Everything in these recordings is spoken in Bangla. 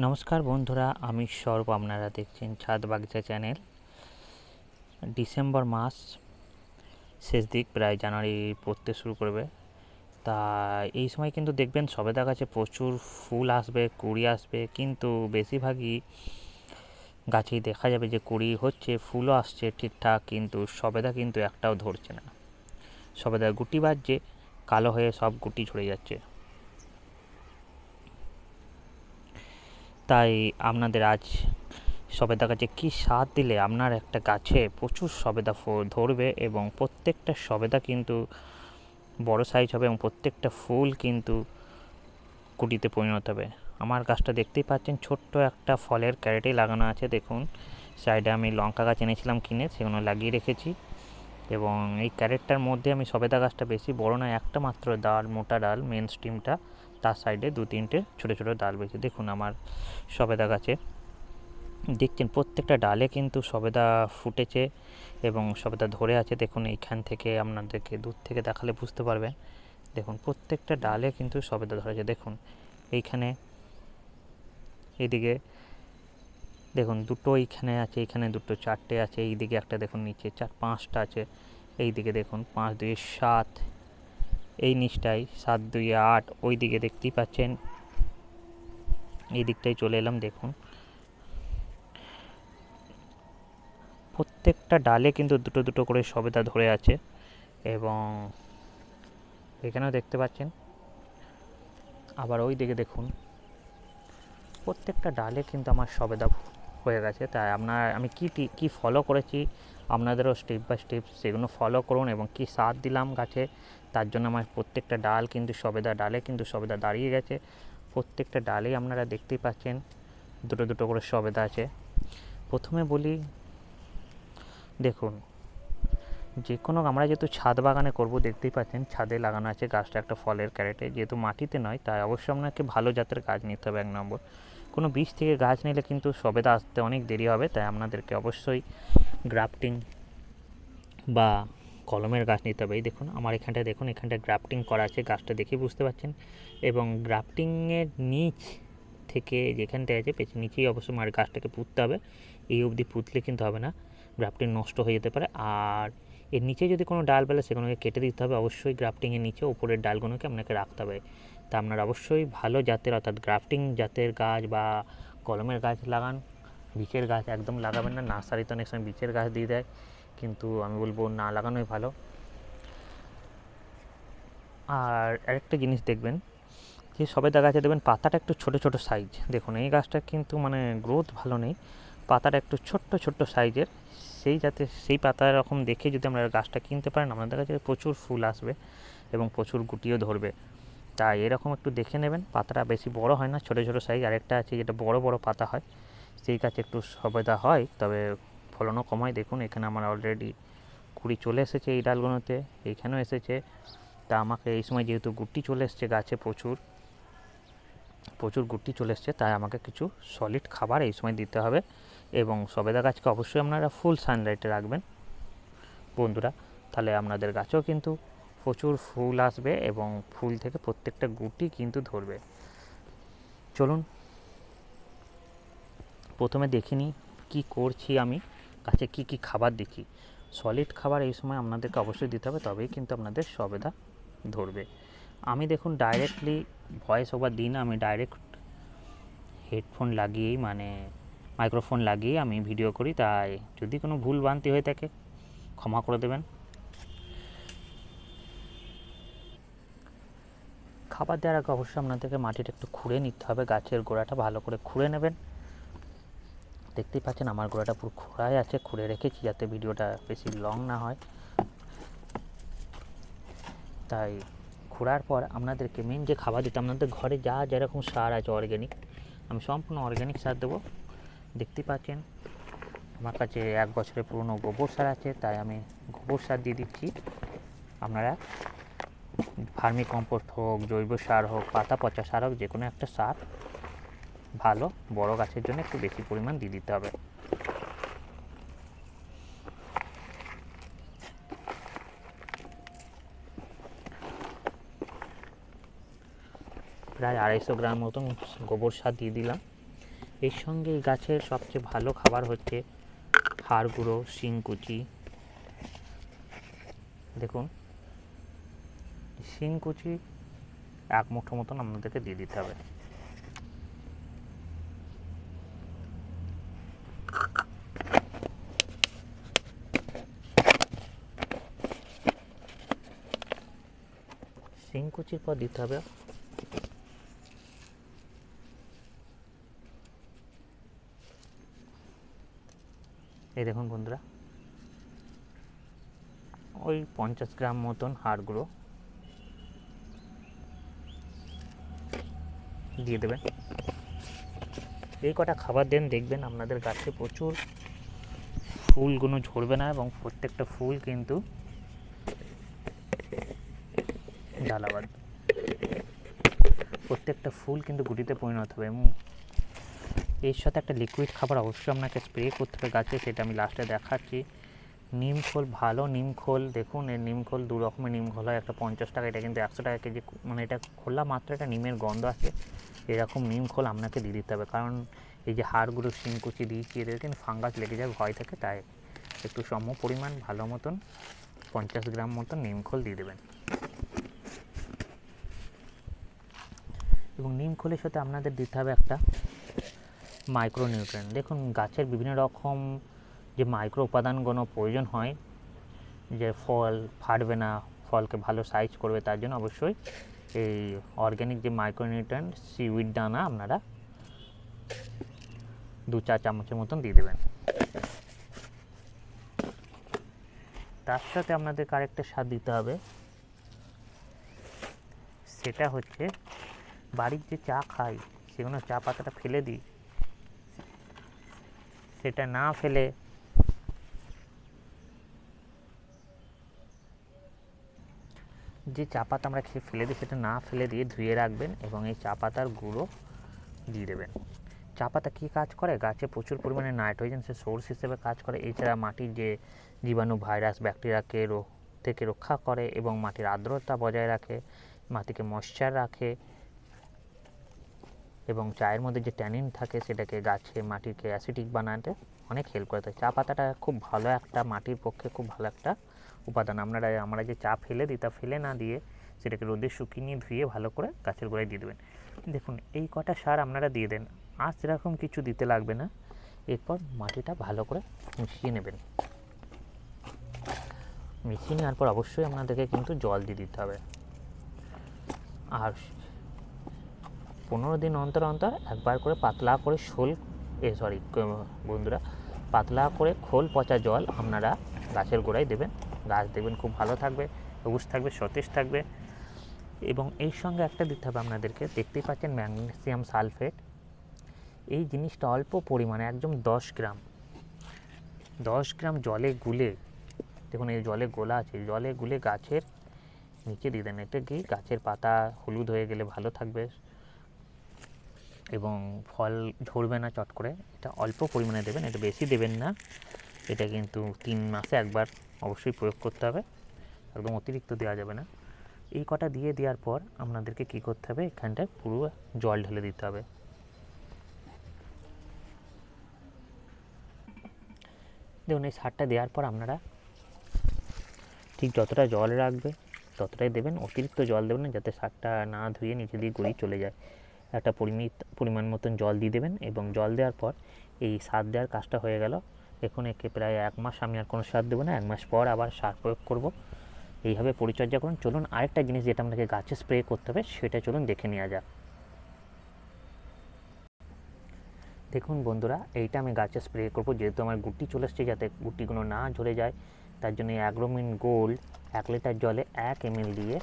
নমস্কার বন্ধুরা, আমি সৌরভ। আপনারা দেখছেন ছাদ বাগিচা চ্যানেল। ডিসেম্বর মাস শেষ দিক, প্রায় জানুয়ারি পড়তে শুরু করবে। তা এই সময় কিন্তু দেখবেন সবেদা গাছে প্রচুর ফুল আসবে, কুড়ি আসবে, কিন্তু বেশিরভাগই গাছেই দেখা যাবে যে কুড়ি হচ্ছে, ফুলও আসছে ঠিকঠাক, কিন্তু সবেদা কিন্তু একটাও ধরছে না। সবেদার গুটি বাজছে, কালো হয়ে সব গুটি ঝরে যাচ্ছে। তাই আপনাদের আজ সবেদা গাছে কী সার দিলে আপনার একটা গাছে প্রচুর সবেদা ধরবে এবং প্রত্যেকটা সবেদা কিন্তু বড় সাইজ হবে এবং প্রত্যেকটা ফুল কিন্তু কুটিতে পরিণত হবে। আমার গাছটা দেখতেই পাচ্ছেন, ছোট্ট একটা ফলের ক্যারেটেই লাগানো আছে। দেখুন, সাইডে আমি লঙ্কা গাছ এনেছিলাম কিনে, সেগুলো লাগিয়ে রেখেছি এবং এই ক্যারেটটার মধ্যে আমি সবেদা গাছটা বেশি বড় নয়, একটা মাত্র ডাল, মোটা ডাল, মেন স্টিমটা, তার সাইডে দু তিনটে ছোটো ছোটো ডাল বেশি। দেখুন আমার সবেদা গাছে দেখছেন প্রত্যেকটা ডালে কিন্তু সবেদা ফুটেছে এবং সবেদা ধরে আছে। দেখুন এইখান থেকে আপনাদেরকে দূর থেকে দেখালে বুঝতে পারবেন। দেখুন প্রত্যেকটা ডালে কিন্তু সবেদা ধরেছে। দেখুন এইখানে, এইদিকে দেখুন দুটো এইখানে আছে, এইখানে দুটো, চারটে আছে, এইদিকে একটা দেখুন, নিচে পাঁচটা আছে, এইদিকে দেখুন 5 2 7, এই নিচটাই 7 2 8, ওই দিকে দেখতেই পাচ্ছেন। এই দিকটাই চলে এলাম, দেখুন প্রত্যেকটা ডালে কিন্তু দুটো দুটো করে সবেদা ধরে আছে এবং এখানেও দেখতে পাচ্ছেন। আবার ওই দিকে দেখুন, প্রত্যেকটা ডালে কিন্তু আমার সবেদা হয়ে গেছে। তাই আমি কি ফলো করেছি, আপনাদেরও স্টেপ বাই স্টেপ সেগুলো ফলো করুন এবং কি সার দিলাম গাছে, তার জন্য আমার প্রত্যেকটা ডাল কিন্তু ডালে কিন্তু সবেদা দাঁড়িয়ে গেছে। প্রত্যেকটা ডালেই আপনারা দেখতেই পাচ্ছেন দুটো দুটো করে সবেদা আছে। প্রথমে বলি, দেখুন যে কোনো, আমরা যেহেতু ছাদ বাগানে করব, দেখতেই পাচ্ছেন ছাদে লাগানো আছে গাছটা একটা ফলের ক্যারেটে, যেহেতু মাটিতে নয় তাই অবশ্যই আপনাকে ভালো জাতের গাছ নিতে হবে। 1 নম্বর, কোনো বীজ থেকে গাছ নিলে কিন্তু সবেদা আসতে অনেক দেরি হবে, তাই আপনাদেরকে অবশ্যই গ্রাফটিং বা কলমের গাছ নিতে হবে। এই দেখুন আমার এখানটায়, দেখুন এখানটায় গ্রাফটিং করা আছে, গাছটা দেখে বুঝতে পারছেন। এবং গ্রাফটিংয়ের নিচ থেকে যেখানটায় আছে পেছনে নিচেই অবশ্যই গাছটাকে পুঁততে হবে। এই অবধি পুঁতলে কিন্তু হবে না, গ্রাফটিং নষ্ট হয়ে যেতে পারে। আর এর নিচে যদি কোনো ডাল পেলে সেগুলোকে কেটে দিতে হবে। অবশ্যই গ্রাফটিংয়ের নিচে ওপরের ডালগুলোকে আপনাকে রাখতে হবে। তা আপনারা অবশ্যই ভালো জাতের, অর্থাৎ গ্রাফটিং জাতের গাছ বা কলমের গাছ লাগান। বীচের গাছ একদম লাগাবেন না, নার্সারিতে অনেক সময় বীচের গাছ দিয়ে দেয়, কিন্তু আমি বলবো না লাগানোই ভালো। আর আরেকটা জিনিস দেখবেন, যে সবেদা গাছে দেখবেন পাতাটা একটু ছোট ছোট সাইজ। দেখুন এই গাছটা কিন্তু মানে গ্রোথ ভালো নেই, পাতাটা একটু ছোট্ট ছোট্ট সাইজের। সেই পাতা এরকম দেখে যদি আমরা গাছটা কিনতে পারেন, আমাদের কাছে প্রচুর ফুল আসবে এবং প্রচুর গুটিও ধরবে। তাই এরকম একটু দেখে নেবেন, পাতাটা বেশি বড় হয় না, ছোট ছোট সাইজ। আরেকটা আছে যেটা বড় বড় পাতা হয়, সেই গাছে একটু সবেদা হয়, তবে ফলনও কম হয়। দেখুন এখানে আমার অলরেডি কুড়ি চলে এসেছে, এই ডালগুলোতে এইখানেও এসেছে। তা আমাকে এই সময় যেহেতু গুটি চলে এসছে গাছে, প্রচুর প্রচুর গুটি চলে এসছে, তাই আমাকে কিছু সলিড খাবার এই সময় দিতে হবে। এবং সবেদা গাছকে অবশ্যই আপনারা ফুল সানলাইটে রাখবেন বন্ধুরা, তাহলে আপনাদের গাছেও কিন্তু প্রচুর ফুল আসবে এবং ফুল থেকে প্রত্যেকটা গুটি কিন্তু ধরবে। চলুন প্রথমে দেখে নিই কী করছি আমি, গাছে কি কি খাবার দিচ্ছি। সলিড খাবার এই সময় আপনাদেরকে অবশ্যই দিতে হবে, তবেই কিন্তু আপনাদের সবেদা ধরবে। আমি দেখুন ডাইরেক্টলি ভয়েস ওভার দিই না, আমি ডাইরেক্ট হেডফোন লাগিয়েই, মানে মাইক্রোফোন লাগিয়ে আমি ভিডিও করি, তাই যদি কোনো ভুল ভ্রান্তি হয়ে থাকে ক্ষমা করে দেবেন। খাবার দেওয়ার আগে অবশ্যই আপনাদেরকে মাটিটা একটু খুঁড়ে নিতে হবে, গাছের গোড়াটা ভালো করে খুঁড়ে নেবেন। দেখতেই পাচ্ছেন আমার গোড়াটা পুরো খোঁড়াই আছে, খুঁড়ে রেখেছি যাতে ভিডিওটা বেশি লং না হয়। তাই খোঁড়ার পর আপনাদেরকে মেন যে খাবার দিতে, আপনাদের ঘরে যা যেরকম সার আছে অর্গ্যানিক, আমি সম্পূর্ণ অর্গ্যানিক সার দেবো। দেখতেই পাচ্ছেন আমার কাছে 1 বছরের পুরনো গোবর সার আছে, তাই আমি গোবর সার দিয়ে দিচ্ছি। আপনারা ভার্মি কম্পোস্ট হোক, জৈব সার হোক, পাতা পচা সার হোক, যে কোনো একটা সার ভালো বড় গাছের জন্য একটু বেশি পরিমাণ দিয়ে দিতে হবে। প্রায় 250 গ্রাম মতন গোবর সার দিয়ে দিলাম এর সঙ্গে এই গাছের সবচেয়ে ভালো খাবার হচ্ছে হাড় গুঁড়ো, শিংকুচি। দেখুন শিংকুচি 1 মুঠো মতন আপনাদেরকে দিয়ে দিতে হবে। শিংকুচির পর দিতে হবে এই দেখুন বন্ধুরা, ওই 50 গ্রাম মতন হাড় গুঁড়ো দিয়ে দেবেন। এই কটা খাবার দেন, দেখবেন আপনাদের গাছে প্রচুর ফুলগুলো ঝরবে না এবং প্রত্যেকটা ফুল কিন্তু ডালা বাঁধবে, প্রত্যেকটা ফুল কিন্তু গুটিতে পরিণত হবে। এবং এর সাথে একটা লিকুইড খাবার অবশ্যই আপনাকে স্প্রে করতে হবে গাছে, সেটা আমি লাস্টে দেখাচ্ছি। নিম খোল, ভালো নিম খোল, দেখুন এর নিম খোল 2 রকমের নিম খোল হয়, একটা 50 টাকা, এটা কিন্তু 100 টাকা কেজি। মানে এটা খোলা মাত্র একটা নিমের গন্ধ আছে, এরকম নিম খোল আপনাকে দিয়ে দিতে হবে। কারণ এই যে হাড়গুলো শিংকুচি দিয়েছি, এদের কিন্তু ফাঙ্গাস লেগে যায় ভয় থাকে, তাই একটু সম পরিমাণ ভালো মতন 50 গ্রাম মতন নিম খোল দিয়ে দেবেন। এবং নিম খোলের সাথে আপনাদের দিতে হবে একটা মাইক্রোনিউট্রিয়েন্ট। দেখুন গাছের বিভিন্ন রকম যে মাইক্রো উপাদানগুলো প্রয়োজন হয়, যে ফল ফাটবে না, ফলকে ভালো সাইজ করবে, তার জন্য অবশ্যই এই অর্গ্যানিক যে মাইক্রোনিউট্রিয়েন্ট সিউইড দানা আপনারা 2-4 চামচের মতন দিয়ে দেবেন। তার সাথে আপনাদেরকে আরেকটা স্বাদ দিতে হবে, সেটা হচ্ছে বাড়ির যে চা খাই, সেগুলো চা পাতাটা ফেলে দিই, সেটা না ফেলে যে চা পাতা আমরা খেয়ে ফেলে দিই, সেটা না ফেলে দিয়ে ধুয়ে রাখবেন এবং এই চা পাতার গুঁড়ো দিয়ে দেবেন। চা পাতা কী কাজ করে? গাছে প্রচুর পরিমাণে নাইট্রোজেনের সোর্স হিসেবে কাজ করে। এছাড়া মাটির যে জীবাণু, ভাইরাস, ব্যাকটেরিয়াকে থেকে রক্ষা করে এবং মাটির আর্দ্রতা বজায় রাখে, মাটিকে ময়েশ্চার রাখে এবং চায়ের মধ্যে যে ট্যানিন থাকে সেটাকে গাছে মাটিকে অ্যাসিডিক বানাতে অনেক হেল্প করে। চা পাতাটা খুব ভালো একটা, মাটির পক্ষে খুব ভালো একটা উপাদান। আমরা যে চা ফেলে দিই, তা ফেলে না দিয়ে সেটাকে রোদে শুকিয়ে নিয়ে ধুয়ে ভালো করে গাছের গোড়ায় দিয়ে দেবেন। দেখুন এই কটা সার আপনারা দিয়ে দেন, আর সেরকম কিছু দিতে লাগবে না। এরপর মাটিটা ভালো করে মিশিয়ে নেবেন। মিশিয়ে নেওয়ার পর অবশ্যই আপনাদেরকে কিন্তু জল দিয়ে দিতে হবে। আর 15 দিন অন্তর অন্তর একবার করে পাতলা করে বন্ধুরা, পাতলা করে খোল পচা জল আপনারা গাছের গোড়ায় দেবেন। গাছ দেখবেন খুব ভালো থাকবে, সবুজ থাকবে, সতেজ থাকবে। এবং এই সঙ্গে একটা দিতে হবে আপনাদেরকে, দেখতেই পাচ্ছেন ম্যাগনেসিয়াম সালফেট। এই জিনিসটা অল্প পরিমাণে, একদম 10 গ্রাম জলে গুলে, দেখুন এই জলে গোলা আছে, জলে গুলে গাছের নিচে দিয়ে দেন। এতে কি গাছের পাতা হলুদ হয়ে গেলে ভালো থাকবে এবং ফল ঝরবে না চট করে। এটা অল্প পরিমাণে দেবেন, এটা বেশি দেবেন না। এটা কিন্তু 3 মাসে একবার অবশ্যই প্রয়োগ করতে হবে, একদম অতিরিক্ত দেওয়া যাবে না। এই কটা দিয়ে দেওয়ার পর আপনাদেরকে কী করতে হবে, এখানটায় পুরো জল ঢেলে দিতে হবে। দেখুন এই সারটা দেওয়ার পর আপনারা ঠিক যতটা জল রাখবে ততটাই দেবেন, অতিরিক্ত জল দেবেন না, যাতে সারটা না ধুয়ে নিচে দিয়ে গড়িয়ে চলে যায়। একটা পরিমাণ মতন জল দিয়ে দেবেন এবং জল দেওয়ার পর এই সার দেওয়ার কাজটা হয়ে গেল। দেখুন একে প্রায় 1 মাস আমি আর কোনো সার দেবো না, 1 মাস পর আবার সার প্রয়োগ করব। এইভাবে পরিচর্যা করুন। চলুন আরেকটা জিনিস যেটা আপনাকে গাছে স্প্রে করতে হবে সেটা চলুন দেখে নেওয়া যাক। দেখুন বন্ধুরা, এইটা আমি গাছে স্প্রে করব, যেহেতু আমার গুটি চলে এসছে, যাতে গুটিগুলো না ঝরে যায়, তার জন্য অ্যাগ্রোমিন গোল্ড 1 লিটার জলে 1 ml দিয়ে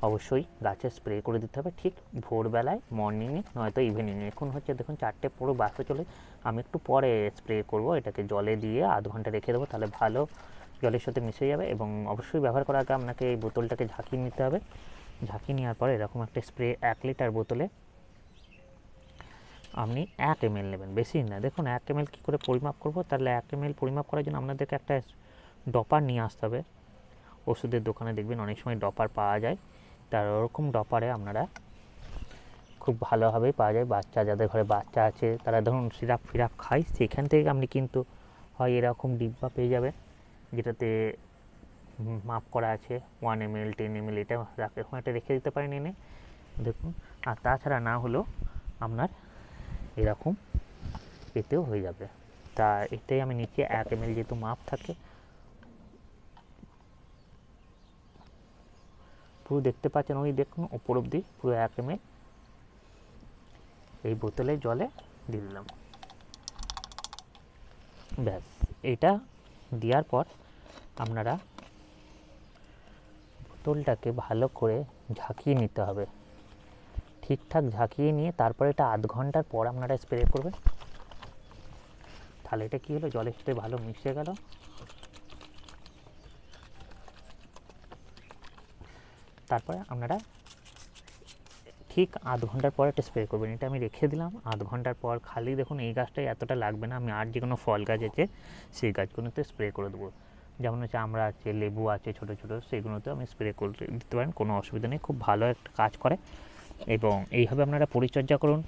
অবশ্যই গাছে স্প্রে করে দিতে হবে, ঠিক ভোরবেলায়, মর্নিংয়ে নয়তো ইভিনিংয়ে। এখন হচ্ছে দেখুন 4টে পুরো বাজতে চলে, আমি একটু পরে স্প্রে করব। এটাকে জলে দিয়ে আধ ঘন্টা রেখে দেবো, তাহলে ভালো জলের সাথে মিশে যাবে। এবং অবশ্যই ব্যবহার করার আগে আপনাকে এই বোতলটাকে ঝাঁকিয়ে নিতে হবে। ঝাঁকিয়ে নেওয়ার পরে এরকম একটা স্প্রে 1 লিটার বোতলে আপনি 1 ml নেবেন, বেশি না। দেখুন 1 ml কী করে পরিমাপ করব, তাহলে 1 ml পরিমাপ করার জন্য আপনাদেরকে একটা ডপার নিয়ে আসতে হবে। ওষুধের দোকানে দেখবেন অনেক সময় ডপার পাওয়া যায়, তার ওরকম ডপারে আপনারা খুব ভালোভাবেই পাওয়া যায়। বাচ্চা যাদের ঘরে বাচ্চা আছে তারা ধরুন সিরাপ ফিরাপ খায়, সেখান থেকে আপনি কিন্তু হয় এরকম ডিব্বা পেয়ে যাবেন যেটাতে মাপ করা আছে 1 ml 10 ml, এটা এরকম একটা রেখে দিতে পারেন এনে দেখুন। আর তাছাড়া না হলেও আপনার এরকম এতেও হয়ে যাবে। তা এটাই আমি নিচে 1 ml যেহেতু মাপ থাকে, পুরো দেখতে পাচ্ছেন, ওই দেখুন ওপর অব্দি পুরো 1 ml এই বোতলে জলে দিয়ে দিলাম। ব্যাস, এটা দেওয়ার পর আপনারা বোতলটাকে ভালো করে ঝাঁকিয়ে নিতে হবে। ঠিকঠাক ঝাঁকিয়ে নিয়ে তারপরে এটা আধ ঘন্টার পর আপনারা স্প্রে করবেন। তাহলে এটা কী হলো, জলের সাথে ভালো মিশে গেল। তারপরে আপনারা ঠিক আধ ঘন্টার পর এটা স্প্রে করবেন। এটা আমি রেখে দিলাম আধ ঘন্টার পর। খালি দেখুন এই গাছটাই এতটা লাগবে না, আমি আর যে কোনো ফল গাছ আছে সেই গাছগুলোতে স্প্রে করে দেবো। যেমন হচ্ছে আমরা আছে, লেবু আছে ছোটো ছোটো, সেগুলোতে আমি স্প্রে করে দিতে পারেন, কোনো অসুবিধা নেই, খুব ভালো একটা কাজ করে। এবং এইভাবে আপনারা পরিচর্যা করুন,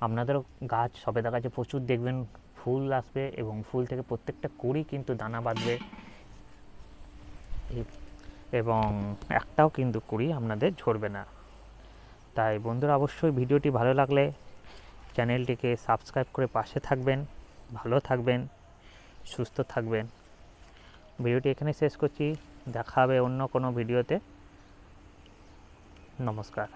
আপনাদেরও গাছ সবেদা গাছে প্রচুর দেখবেন ফুল আসবে এবং ফুল থেকে প্রত্যেকটা কুড়ি কিন্তু দানা বাঁধবে এবং একটাও কিন্তু কুড়ি আপনাদের ঝরবে না। তাই বন্ধুরা অবশ্যই ভিডিওটি ভালো লাগলে চ্যানেলটিকে সাবস্ক্রাইব করে পাশে থাকবেন। ভালো থাকবেন, সুস্থ থাকবেন। ভিডিওটি এখানে শেষ করছি, দেখা হবে অন্য কোনো ভিডিওতে। নমস্কার।